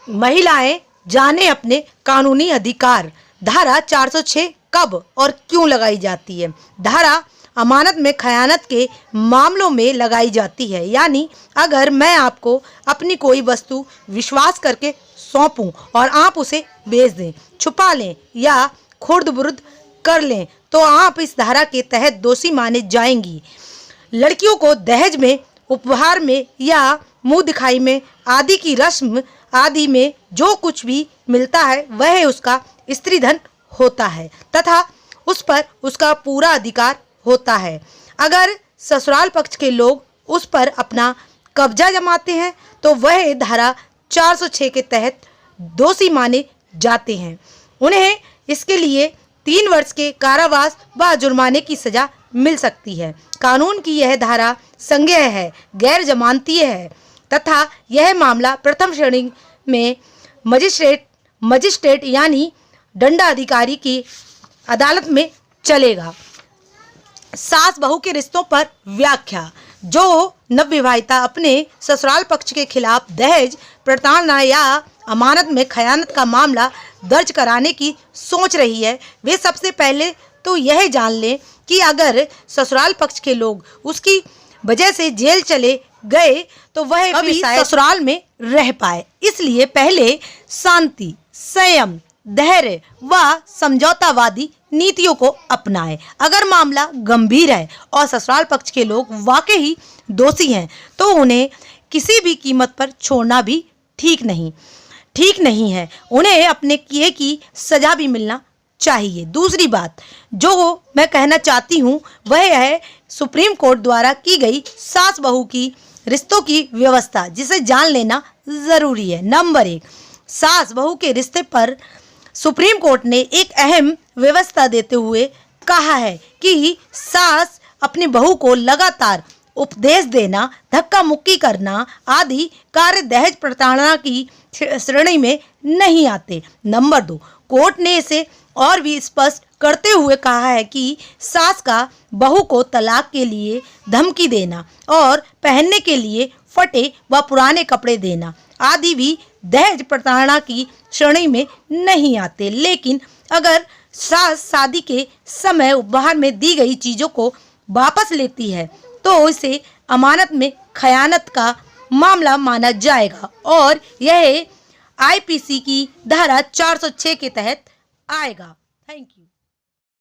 महिलाएं जाने अपने कानूनी अधिकार। धारा 406 कब और क्यों लगाई जाती है? धारा अमानत में खयानत के मामलों में लगाई जाती है। यानी अगर मैं आपको अपनी कोई वस्तु विश्वास करके सौंपूं और आप उसे बेच दें, छुपा लें या खुर्द-बुर्द कर लें तो आप इस धारा के तहत दोषी माने जाएंगी। लड़कियों को दहेज में, उपहार में या मुंह दिखाई में आदि की रस्म आदि में जो कुछ भी मिलता है वह उसका स्त्री धन होता है तथा उस पर उसका पूरा अधिकार होता है। अगर ससुराल पक्ष के लोग उस पर अपना कब्जा जमाते हैं तो वह धारा 406 के तहत दोषी माने जाते हैं। उन्हें इसके लिए 3 वर्ष के कारावास व जुर्माने की सजा मिल सकती है। कानून की यह धारा संज्ञेय है, गैर जमानतीय है तथा यह मामला प्रथम श्रेणी में मजिस्ट्रेट यानी दंडाधिकारी की अदालत में चलेगा। सास बहू के रिश्तों पर व्याख्या। जो नवविवाहिता अपने ससुराल पक्ष के खिलाफ दहेज, प्रताड़ना या अमानत में खयानत का मामला दर्ज कराने की सोच रही है, वे सबसे पहले तो यह जान लें कि अगर ससुराल पक्ष के लोग उसकी वजह से जेल चले गए तो वह अभी ससुराल में रह पाए। इसलिए पहले शांति, संयम, धैर्य व समझौतावादी नीतियों को अपनाएं। अगर मामला गंभीर है और ससुराल पक्ष के लोग वाकई दोषी हैं तो उन्हें किसी भी कीमत पर छोड़ना भी ठीक नहीं है। उन्हें अपने किए की सजा भी मिलना चाहिए। दूसरी बात जो मैं कहना चाहती हूँ वह है सुप्रीम कोर्ट द्वारा की गई सास बहू की रिश्तों की व्यवस्था, जिसे जान लेना ज़रूरी है। नंबर 1, सास बहू के रिश्ते पर सुप्रीम कोर्ट ने एक अहम व्यवस्था देते हुए कहा है कि सास अपनी बहू को लगातार उपदेश देना, धक्का मुक्की करना आदि कार्य दहेज प्रताड़ना की श्रेणी में नहीं आते। नंबर 2, कोर्ट ने इसे और भी स्पष्ट करते हुए कहा है कि सास का बहू को तलाक के लिए धमकी देना और पहनने के लिए फटे व पुराने कपड़े देना आदि भी दहेज प्रताड़ना की श्रेणी में नहीं आते। लेकिन अगर सास शादी के समय उपहार में दी गई चीज़ों को वापस लेती है तो इसे अमानत में खयानत का मामला माना जाएगा और यह आईपीसी की धारा 406 के तहत आएगा। Thank you.